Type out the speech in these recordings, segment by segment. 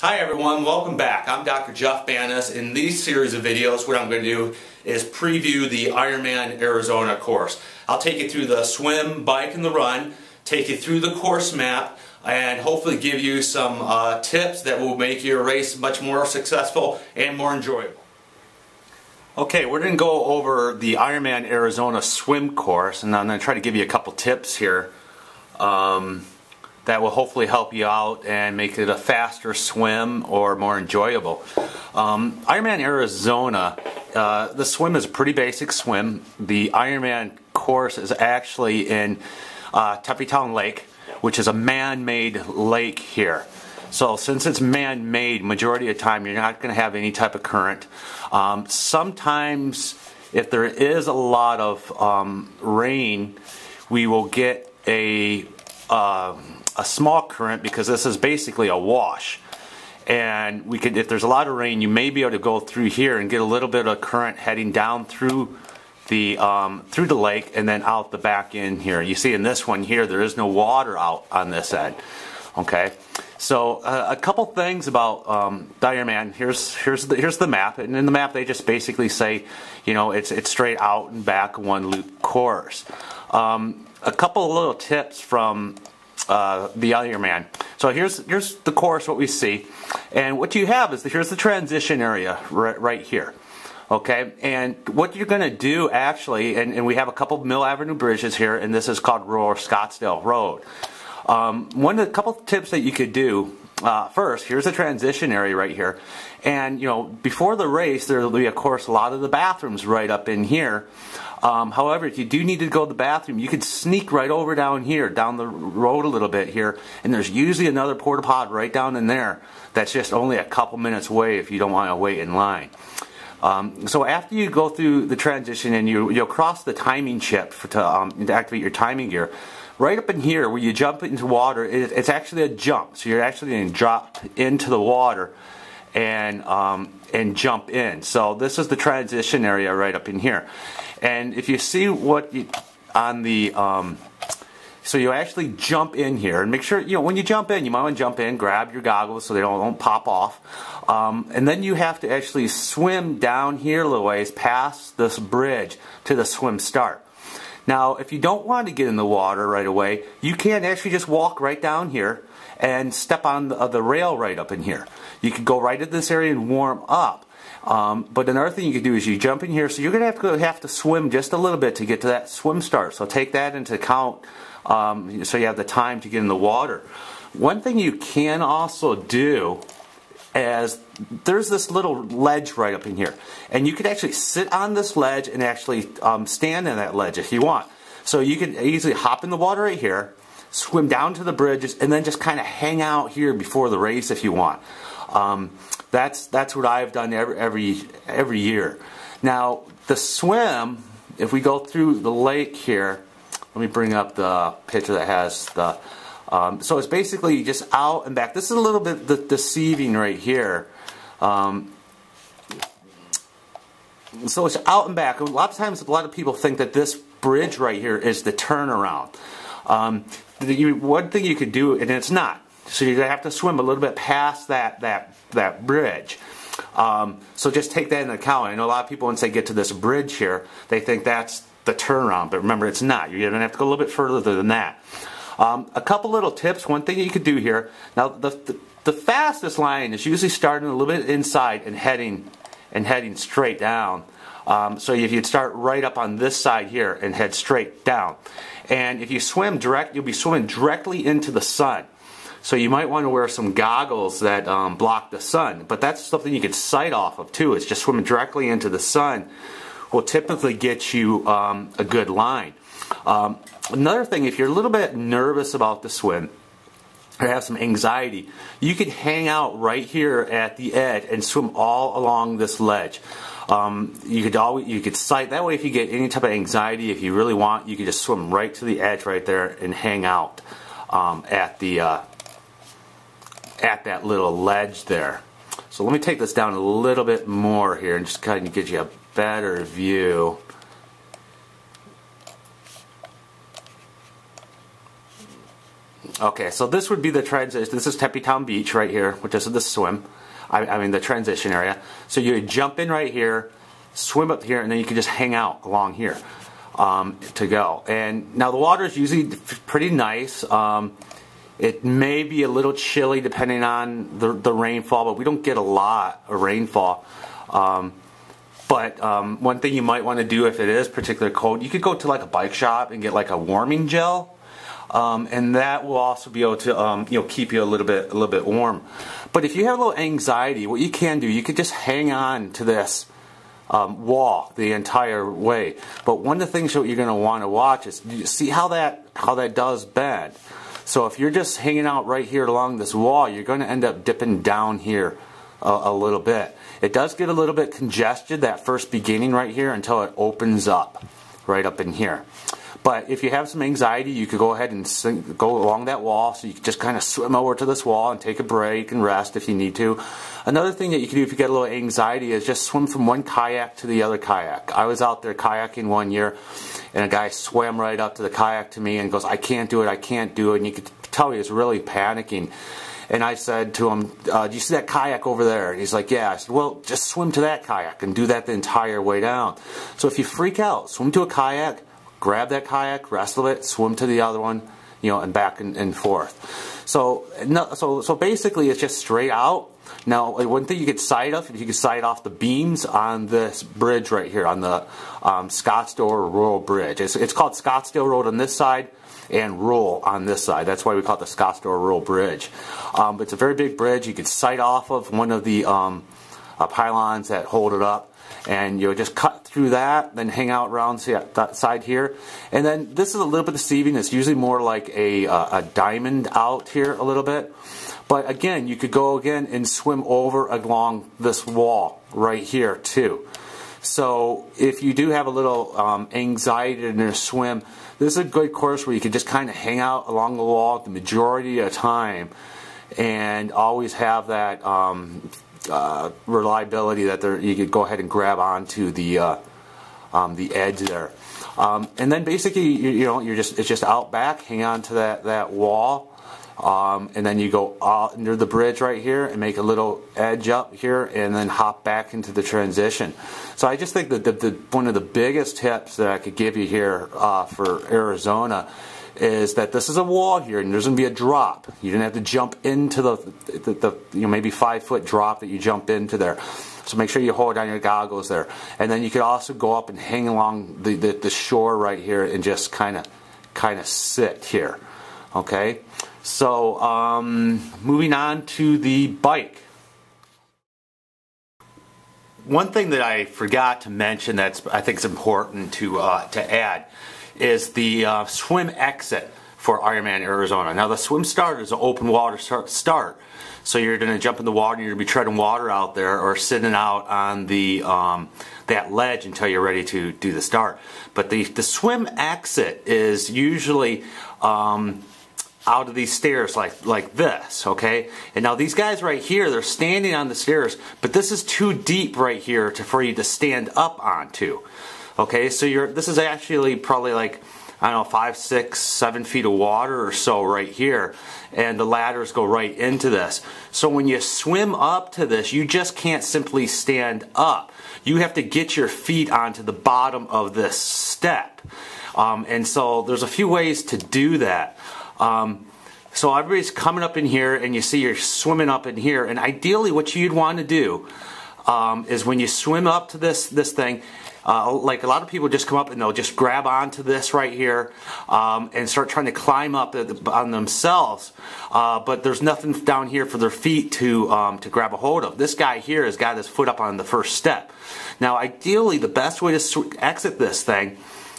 Hi everyone, welcome back. I'm Dr. Jeff Banas. In these series of videos, what I'm going to do is preview the Ironman Arizona course. I'll take you through the swim, bike, and the run, take you through the course map, and hopefully give you some tips that will make your race much more successful and more enjoyable. Okay, we're going to go over the Ironman Arizona swim course, and I'm going to try to give you a couple tips here that will hopefully help you out and make it a faster swim or more enjoyable. Ironman Arizona, the swim is a pretty basic swim. The Ironman course is actually in Town Lake, which is a man-made lake here. So since it's man-made, majority of the time you're not going to have any type of current. Sometimes if there is a lot of rain, we will get a small current because this is basically a wash. And we could, if there's a lot of rain, you may be able to go through here and get a little bit of current heading down through the lake and then out the back end here. You see in this one here, there is no water out on this end. Okay, so a couple things about the Ironman. Here's the map, and in the map they just basically say, you know, it's straight out and back one loop course. A couple of little tips from the Ironman. So here's the course, what we see, and what you have is here's the transition area right here. Okay, and what you're going to do actually, and we have a couple of Mill Avenue bridges here, and this is called Rural Scottsdale Road. One of the couple of tips that you could do, first, here's a transition area right here, and you know, before the race there will be of course a lot of the bathrooms right up in here. However, if you do need to go to the bathroom, you could sneak right over down here, down the road a little bit here, and there's usually another porta potty right down in there that's just only a couple minutes away if you don't want to wait in line. So after you go through the transition and you'll cross the timing chip to activate your timing gear, right up in here where you jump into water, it's actually a jump. So you're actually going to drop into the water and jump in. So this is the transition area right up in here. And if you see what you, on the, so you actually jump in here, and make sure, you know, when you jump in, you might want to jump in, grab your goggles so they don't pop off. And then you have to actually swim down here a little ways past this bridge to the swim start. Now, if you don't want to get in the water right away, you can actually just walk right down here and step on the rail right up in here. You could go right into this area and warm up. But another thing you could do is you jump in here, so you're going to have to swim just a little bit to get to that swim start. So take that into account so you have the time to get in the water. One thing you can also do is there's this little ledge right up in here, and you could actually sit on this ledge and actually stand on that ledge if you want. So you can easily hop in the water right here, swim down to the bridges, and then just kind of hang out here before the race if you want. That's what I've done every year. Now the swim, if we go through the lake here, let me bring up the picture that has the. So it's basically just out and back. This is a little bit deceiving right here. So it's out and back. A lot of times, a lot of people think that this bridge right here is the turnaround. One thing you could do, and it's not. So you're going to have to swim a little bit past that bridge. So just take that into account. I know a lot of people, once they get to this bridge here, they think that's the turnaround. But remember, it's not. You're going to have to go a little bit further than that. A couple little tips. One thing you could do here. Now, the fastest line is usually starting a little bit inside and heading straight down. So if you'd start right up on this side here and head straight down, and if you swim direct, you'll be swimming directly into the sun. So you might want to wear some goggles that block the sun. But that's something you could sight off of too. It's just swimming directly into the sun will typically get you a good line. Another thing, if you're a little bit nervous about the swim or have some anxiety, you could hang out right here at the edge and swim all along this ledge. You could sight that way. If you get any type of anxiety, if you really want, you could just swim right to the edge right there and hang out at that little ledge there. So let me take this down a little bit more here and just kind of get you a better view. Okay, so this would be the transition. This is Town Beach right here, which is the swim. I mean the transition area. So you would jump in right here, swim up here, and then you can just hang out along here to go. And now the water is usually pretty nice. It may be a little chilly depending on the rainfall, but we don't get a lot of rainfall. But one thing you might want to do if it is particularly cold, you could go to like a bike shop and get like a warming gel, and that will also be able to keep you a little bit warm. But if you have a little anxiety, what you can do, you could just hang on to this wall the entire way. But one of the things that you're going to want to watch is you see how that does bend. So if you're just hanging out right here along this wall, you're going to end up dipping down here a little bit. It does get a little bit congested that first beginning right here until it opens up right up in here. But if you have some anxiety, you could go ahead and go along that wall. So you can just kind of swim over to this wall and take a break and rest if you need to. Another thing that you can do if you get a little anxiety is just swim from one kayak to the other kayak. I was out there kayaking one year, and a guy swam right up to the kayak to me and goes, "I can't do it, I can't do it." And you could tell he was really panicking. And I said to him, "Do you see that kayak over there?" And he's like, "Yeah." I said, "Well, just swim to that kayak and do that the entire way down." So if you freak out, swim to a kayak, grab that kayak, rest of it, swim to the other one, and back and forth. So basically it's just straight out. Now, one thing you could sight off, if you could sight off the beams on this bridge right here, on the Scottsdale Rural Bridge. It's called Scottsdale Road on this side and Rural on this side. That's why we call it the Scottsdale Rural Bridge. But it's a very big bridge. You could sight off of one of the pylons that hold it up, and you'll just cut through that, then hang out around that side here. And then this is a little bit deceiving. It's usually more like a diamond out here a little bit. But again, you could go again and swim over along this wall right here too. So if you do have a little anxiety in your swim, this is a good course where you can just kind of hang out along the wall the majority of the time and always have that reliability that you could go ahead and grab onto the edge there. And then basically, it's just out back, hang on to that wall. And then you go under the bridge right here and make a little edge up here and then hop back into the transition. So I just think that one of the biggest tips that I could give you here for Arizona is that this is a wall here and there's going to be a drop. You didn't have to jump into the maybe 5-foot drop that you jump into there. So make sure you hold down your goggles there. And then you could also go up and hang along the shore right here and just kind of sit here. Okay? So moving on to the bike. One thing that I forgot to mention I think is important to add is the swim exit for Ironman Arizona. Now the swim start is an open water start. So you're going to jump in the water and you're going to be treading water out there or sitting out on the that ledge until you're ready to do the start. But the swim exit is usually out of these stairs like this, okay? And now these guys right here, they're standing on the stairs, but this is too deep right here for you to stand up onto. Okay, so this is actually probably like, I don't know, 5, 6, 7 feet of water or so right here, and the ladders go right into this. So when you swim up to this, you just can't simply stand up. You have to get your feet onto the bottom of this step. And so there's a few ways to do that. So everybody's coming up in here and you see you're swimming up in here, and ideally what you'd want to do is when you swim up to this thing, like a lot of people just come up and they'll just grab onto this right here and start trying to climb up on themselves, but there's nothing down here for their feet to grab a hold of. This guy here has got his foot up on the first step. Now ideally the best way to exit this thing,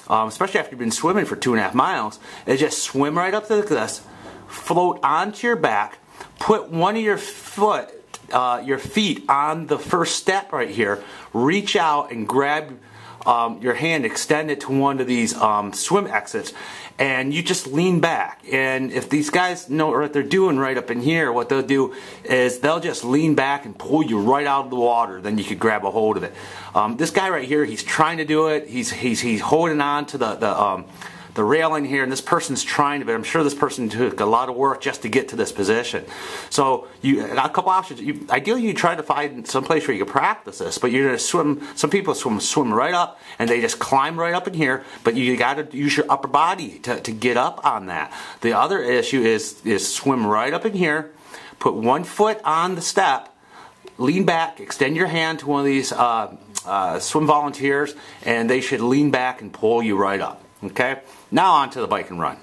especially after you've been swimming for 2.5 miles, is just swim right up to this, float onto your back, put one of your feet on the first step right here, reach out and grab your hand, extend it to one of these swim exits, and you just lean back. And if these guys know what they're doing right up in here, what they'll do is they'll just lean back and pull you right out of the water. Then you could grab a hold of it. This guy right here, he's trying to do it. He's holding on to the railing here, and this person's trying to, but I'm sure this person took a lot of work just to get to this position. So you got a couple options. Ideally, you try to find some place where you can practice this, but you're going to swim. Some people swim right up, and they just climb right up in here, but you got to use your upper body to get up on that. The other issue is swim right up in here, put one foot on the step, lean back, extend your hand to one of these swim volunteers, and they should lean back and pull you right up. Okay? Now on to the bike and run.